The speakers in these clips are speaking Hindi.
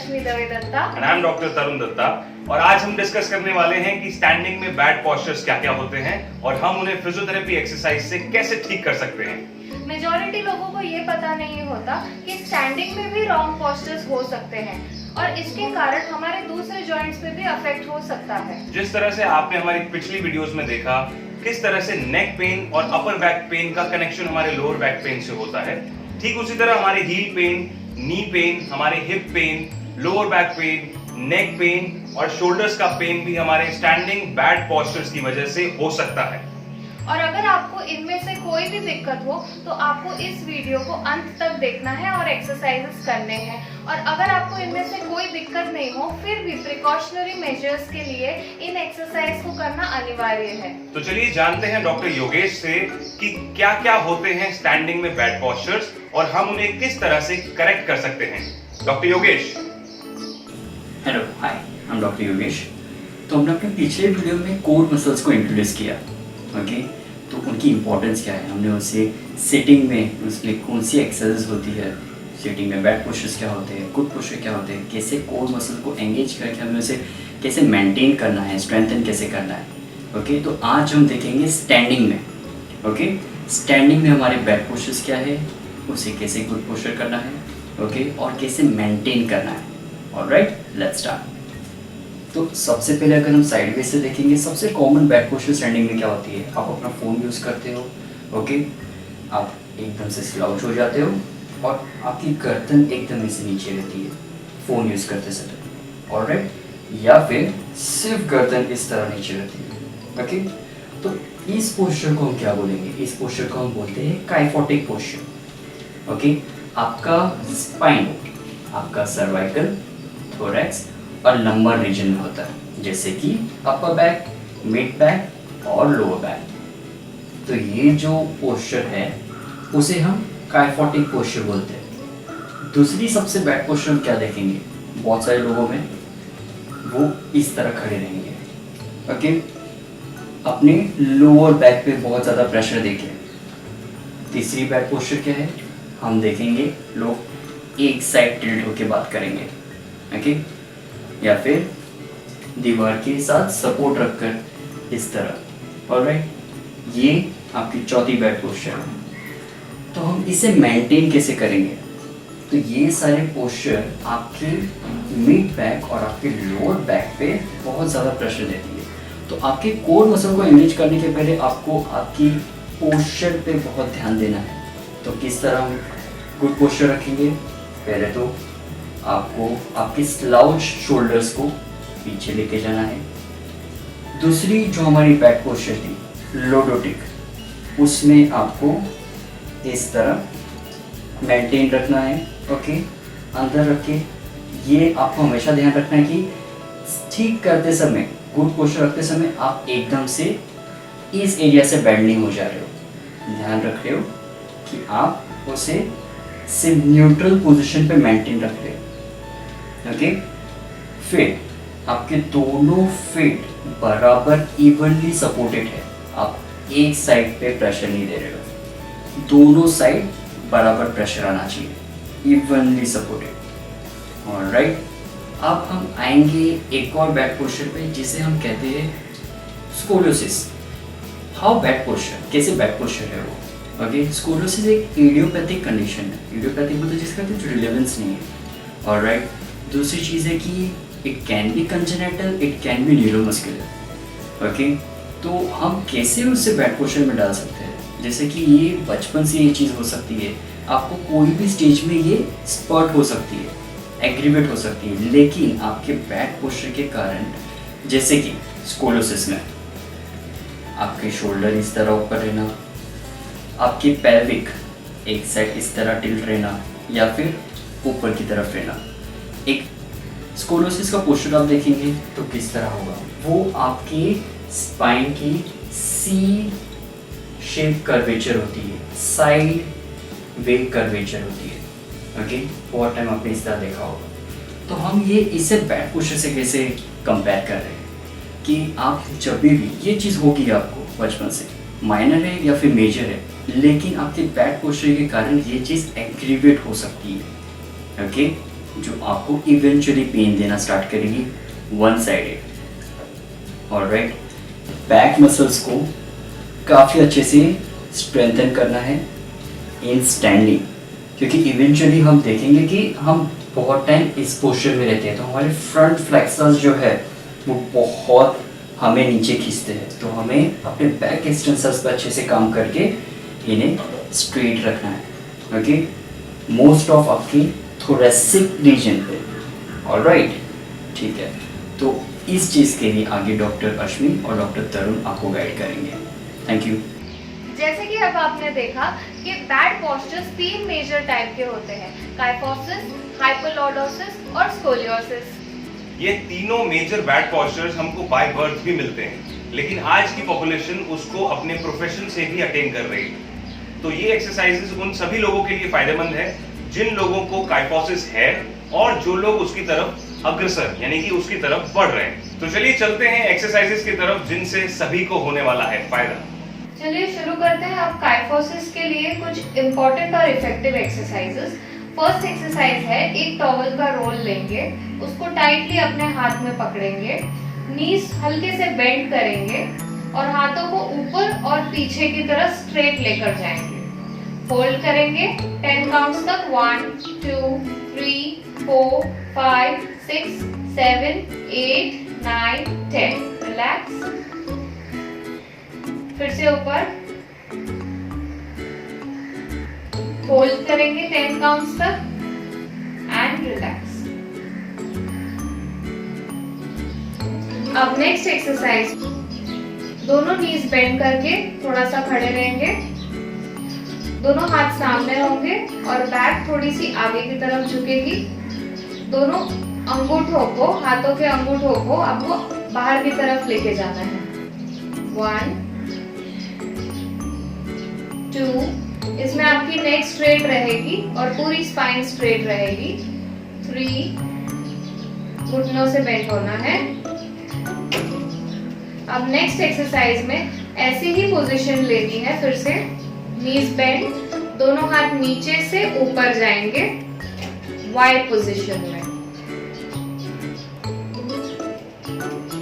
Rashmi Dave Datta and I'm Dr. Tarun Datta और आज हम डिस्कस करने वाले हैं कि स्टैंडिंग में बैड पोस्चर्स क्या-क्या होते हैं और हम उन्हें फिजियोथेरेपी एक्सरसाइज से कैसे ठीक कर सकते हैं। मेजॉरिटी लोगों को ये पता नहीं होता कि स्टैंडिंग में भी रॉन्ग पोस्चर्स हो सकते हैं और इसके कारण हमारे दूसरे जॉइंट्स पे भी अफेक्ट हो सकता है। जिस तरह से आपने हमारी पिछली वीडियोस में देखा किस तरह से नेक पेन और अपर बैक पेन का कनेक्शन हमारे लोअर बैक पेन से होता है, ठीक उसी तरह हमारे हील पेन, नी पेन, हमारे hip pain, lower back pain, neck pain और शोल्डर्स का पेन भी हमारे स्टैंडिंग बैड पोस्चर्स की वजह से हो सकता है। और अगर आपको इनमें से कोई भी दिक्कत हो तो आपको इस वीडियो को अंत तक देखना है और एक्सरसाइजेस करने हैं। और अगर आपको इनमें से कोई दिक्कत नहीं हो फिर भी प्रिकॉशनरी मेजर्स के लिए इन एक्सरसाइज को करना अनिवार्य है। तो चलिए जानते हैं डॉक्टर योगेश से कि क्या-क्या होते हैं स्टैंडिंग में बैड पोस्चर्स और हम उन्हें किस तरह से करेक्ट कर सकते हैं। Doctor Yogesh. Hello, hi, I am doctor Yogesh. तो हमने अपने पिछले वीडियो में कोर मसल्स को इंट्रोड्यूस किया, ओके। तो उनकी इंपॉर्टेंस क्या है, हमने उसे सिटिंग में उसमें कौन सी एक्सरसाइज होती है, सिटिंग में बैड पोस्चर्स क्या होते हैं, गुड पोस्चर क्या होते हैं, कैसे कोर मसल को एंगेज करके हमें उसे कैसे मेंटेन करना है, स्ट्रेंथन कैसे करना है, ओके। तो आज हम देखेंगे स्टैंडिंग में, ओके। स्टैंडिंग में हमारे बैड पोस्चर्स क्या है, उसे कैसे गुड पोस्चर करना है, ओके, और कैसे मेंटेन करना है। Alright, let's start. तो सबसे पहले अगर हम साइडवेज से देखेंगे, सबसे कॉमन बैड पोस्चर स्टैंडिंग में क्या होती है, आप अपना फ़ोन यूज़ करते हो, ओके, आप एकदम से स्लाउच हो जाते हो और आपकी गर्दन एकदम से नीचे रहती है फ़ोन यूज़ करते समय, ऑलराइट, या फिर सिर्फ गर्दन इस तरह नीचे रहती है, ओके। तो इस पोस्चर को हम क्या बोलेंगे, इस पोस्चर को हम बोलते हैं काइफोटिक पोस्चर, ओके। आपका स्पाइन, आपका सर्वाइकल, थोरैक्स और लंबर रीजन में होता है, जैसे कि अपर बैक, मिड बैक और लोअर बैक। तो ये जो पोस्चर है उसे हम काइफोटिक पोस्चर बोलते हैं। दूसरी सबसे बैड पोस्चर हम क्या देखेंगे, बहुत सारे लोगों में वो इस तरह खड़े रहेंगे, ओके, अपने लोअर बैक पे बहुत ज़्यादा प्रेशर देके। तीसरी बैड पोस्चर क्या है, हम देखेंगे लोग एक साइड टिल्ट होके बात करेंगे, ओके, या फिर दीवार के साथ सपोर्ट रखकर इस तरह, ऑलराइट। ये आपकी चौथी बैड पोस्चर है। तो हम इसे मेंटेन कैसे करेंगे, तो ये सारे पोस्चर आपके मिड बैक और आपके लोअर बैक पे बहुत ज़्यादा प्रेशर देती है। तो आपके कोर मसल को एंगेज करने के पहले आपको आपकी पोस्चर पे बहुत ध्यान देना है। तो किस तरह हम गुड पोस्चर रखेंगे, पहले तो आपको आपके स्लाउच शोल्डर्स को पीछे लेके जाना है। दूसरी जो हमारी बैक पोस्चर थी लोडोटिक, उसमें आपको इस तरह मेंटेन रखना है, ओके, अंदर रख के। ये आपको हमेशा ध्यान रखना है कि ठीक करते समय, गुड पोस्चर रखते समय आप एकदम से इस एरिया से बेंड नहीं हो जा रहे हो, ध्यान रख रहे हो कि आप उसे सिर्फ न्यूट्रल पोजीशन पे मेंटेन रख रहे हो, ओके। फिर आपके दोनों फीट बराबर इवनली सपोर्टेड है, आप एक साइड पे प्रेशर नहीं दे रहे हो, दोनों साइड बराबर प्रेशर आना चाहिए, इवनली सपोर्टेड, ऑलराइट। अब हम आएंगे एक और बैड पोस्चर पे जिसे हम कहते हैं स्कोलियोसिस। हाउ बैड पोस्चर, कैसे बैड पोस्चर है वो, ओके। स्कोलियोसिस एक इडियोपैथिक कंडीशन है, इडियोपैथिक मतलब जिसका कुछ रिलेवेंस नहीं है, ऑलराइट। दूसरी चीज़ है कि it can be congenital, it can be neuromuscular, okay. तो हम कैसे उससे बैड पोस्चर में डाल सकते हैं, जैसे कि ये बचपन से ये चीज़ हो सकती है, आपको कोई भी स्टेज में ये स्पॉट हो सकती है, एग्रीवेट हो सकती है, लेकिन आपके बैड पोस्चर के कारण, जैसे कि स्कोलियोसिस में आपके शोल्डर इस तरह ऊपर रहना, आपकी पेल्विक एक साइड इस तरह टिल्ट रहना या फिर ऊपर की तरफ रहना। एक स्कोलियोसिस का पोस्चर आप देखेंगे तो किस तरह होगा, वो आपके स्पाइन की सी शेप कर्वेचर होती है, साइड वे कर्वेचर होती है, ओके। बहुत टाइम आपने इस तरह देखा होगा। तो हम ये इसे बैड पोस्चर से कैसे कंपेयर कर रहे हैं कि आप जब भी ये चीज़ होगी आपको बचपन से, माइनर है या फिर मेजर है, लेकिन आपके बैड पोस्चर के कारण ये चीज़ एग्रीवेट हो सकती है, ओके। जो आपको इवेंचुअली पेन देना स्टार्ट करेगी one sided. Alright, back muscles को काफ़ी अच्छे से स्ट्रेंथन करना है इन स्टैंडिंग, क्योंकि इवेंचुअली हम देखेंगे कि हम बहुत टाइम इस पोस्चर में रहते हैं तो हमारे फ्रंट फ्लेक्सर्स जो है वो बहुत हमें नीचे खींचते हैं। तो हमें अपने बैक एक्सटेंसर्स पर अच्छे से काम करके इन्हें स्ट्रेट रखना है। ओके, मोस्ट ऑफ आपकी थोरेसिक रीजन पे। ऑलराइट, ठीक है। तो इस चीज़ के लिए आगे डॉक्टर अश्मी और डॉक्टर तरुण आपको गाइड करेंगे। Thank you. जैसे कि अब आपने देखा कि बैड पोस्चर्स 3 मेजर टाइप के होते हैं, काइफोसिस, हाइपोलॉर्डोसिस और स्कोलियोसिस। ये तीनों मेजर बैड पोस्चर्स हमको बाय बर्थ भी मिलते हैं, लेकिन आज की पॉपुलेशन उसको अपने प्रोफेशन से भी अटेन कर रही है। तो ये एक्सरसाइजेस उन सभी लोगों के लिए फायदेमंद है जिन लोगों को काइफोसिस है और जो लोग उसकी तरफ अग्रसर यानी कि उसकी तरफ बढ़ रहे हैं। तो चलिए चलते हैं एक्सरसाइजेस की तरफ जिनसे सभी को होने वाला है फायदा। चलिए शुरू करते हैं। अब काइफोसिस के लिए कुछ इम्पोर्टेंट और इफेक्टिव एक्सरसाइजेस। फर्स्ट एक्सरसाइज है, एक टॉवल का रोल लेंगे, उसको टाइटली अपने हाथ में पकड़ेंगे, नीज हल्के से बेंड करेंगे और हाथों को ऊपर और पीछे की तरफ स्ट्रेट लेकर जाएंगे। होल्ड करेंगे 10 काउंट्स तक, 1 2 3 4 5 6 7 8 9 10। रिलैक्स। फिर से ऊपर होल्ड करेंगे 10 काउंट्स तक एंड रिलैक्स। अब नेक्स्ट एक्सरसाइज, दोनों नीज बेंड करके थोड़ा सा खड़े रहेंगे, दोनों हाथ सामने होंगे और बैक थोड़ी सी आगे की तरफ झुकेगी। दोनों अंगूठों को, हाथों के अंगूठों को आपको बाहर की तरफ लेके जाना है। 1 2, इसमें आपकी नेक स्ट्रेट रहेगी और पूरी स्पाइन स्ट्रेट रहेगी। 3, घुटनों से बेंड होना है। अब नेक्स्ट एक्सरसाइज में ऐसी ही पोजीशन लेनी है। फिर से नीज बेंड, दोनों हाथ नीचे से ऊपर जाएंगे वाई पोजीशन में।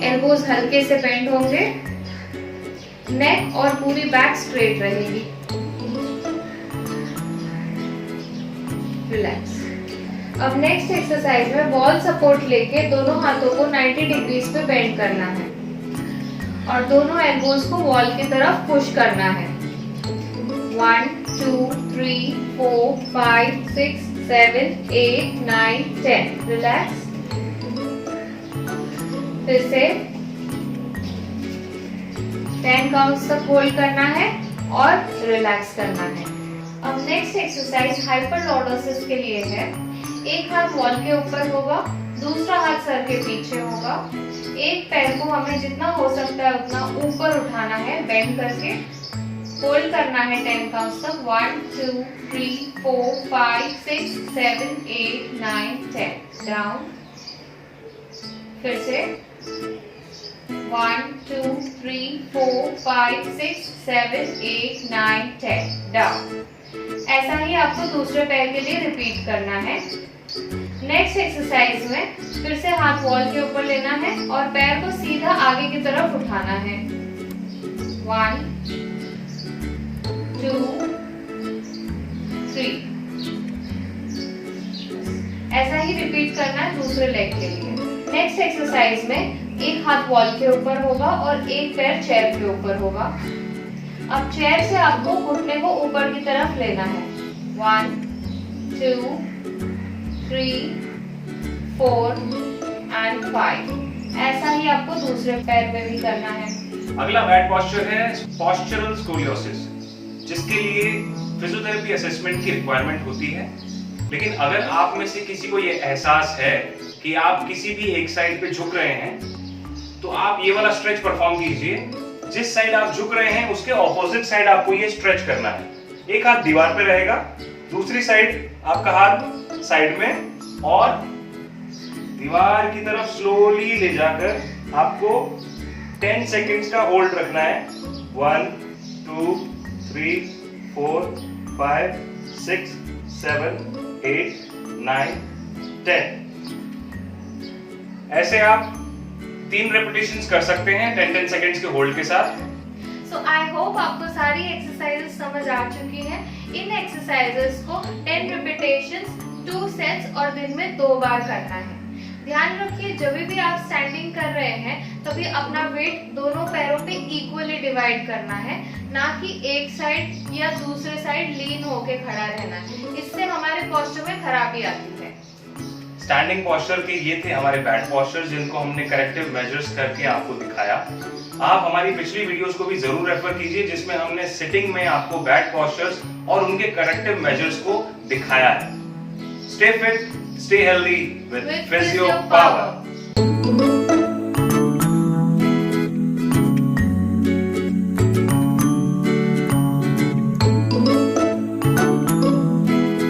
एल्बोज हल्के से बेंड होंगे, नेक और पूरी बैक स्ट्रेट रहेगी। रिलैक्स। अब नेक्स्ट एक्सरसाइज में वॉल सपोर्ट लेके दोनों हाथों को 90 डिग्रीज पे बेंड करना है और दोनों एल्बोज को वॉल की तरफ पुश करना है। 1 2 3 4 5 6 7 8 9 10। रिलैक्स। फिर से 10 काउंट्स तक होल्ड करना है और रिलैक्स करना है। अब नेक्स्ट एक्सरसाइज हाइपरलॉर्डोसिस के लिए है। एक हाथ वॉल के ऊपर होगा, दूसरा हाथ सर के पीछे होगा। एक पैर को हमें जितना हो सकता है उतना ऊपर उठाना है बेंड करके। होल्ड करना है 10 काउंट्स तक, 1 2 3 4 5 6 7 8 9 10। डाउन। फिर से 1 2 3 4 5 6 7 8 9 10। डाउन। ऐसा ही आपको दूसरे पैर के लिए रिपीट करना है। नेक्स्ट एक्सरसाइज में फिर से हाथ वॉल के ऊपर लेना है और पैर को सीधा आगे की तरफ उठाना है। 1 2 3। ऐसा ही रिपीट करना है दूसरे लेग के लिए। नेक्स्ट एक्सरसाइज में एक हाथ वॉल के ऊपर होगा और एक पैर चेयर के ऊपर होगा। अब चेयर से आपको घुटने को ऊपर की तरफ लेना है। 1 2 3 4 एंड 5। ऐसा ही आपको दूसरे पैर पे भी करना है। अगला बैड पोस्चर है पोस्चरल स्कोलियोसिस, जिसके लिए फिजियोथेरेपी असेसमेंट की रिक्वायरमेंट होती है। लेकिन अगर आप में से किसी को ये एहसास है कि आप किसी भी एक साइड पे झुक रहे हैं, तो आप ये वाला स्ट्रेच परफॉर्म कीजिए। जिस साइड आप झुक रहे हैं उसके ऑपोजिट साइड आपको ये स्ट्रेच करना है। एक हाथ दीवार पे रहेगा, दूसरी साइड आपका हाथ साइड में और दीवार की तरफ स्लोली ले जाकर आपको 10 सेकेंड्स का होल्ड रखना है। 1 2 3 4 5 6 7 8 9 10। ऐसे आप 3 रेपिटेशंस कर सकते हैं 10-10 सेकंड्स के होल्ड के साथ। सो आई होप आपको सारी एक्सरसाइजेस समझ आ चुकी हैं। इन एक्सरसाइजेस को 10 रिपीटेशंस 2 सेट्स और दिन में 2 बार करना है। ध्यान रखिए जब भी आप स्टैंडिंग कर रहे हैं तभी अपना वेट दोनों पैरों पे इक्वली डिवाइड करना है, ना कि एक साइड या दूसरे साइड लीन होके खड़ा रहना है। इससे हमारे पोस्चर में खराबी आती है। स्टैंडिंग पोस्चर के ये थे हमारे बैड पोस्चर जिनको हमने करेक्टिव मेजर्स करके आपको दिखाया। आप हमारी पिछली वीडियोस को भी जरूर रेफर कीजिए जिसमें हमने सिटिंग में आपको बैड पोस्चर्स और उनके करेक्टिव मेजर्स को दिखाया है। Stay fit, stay healthy with Physio Power.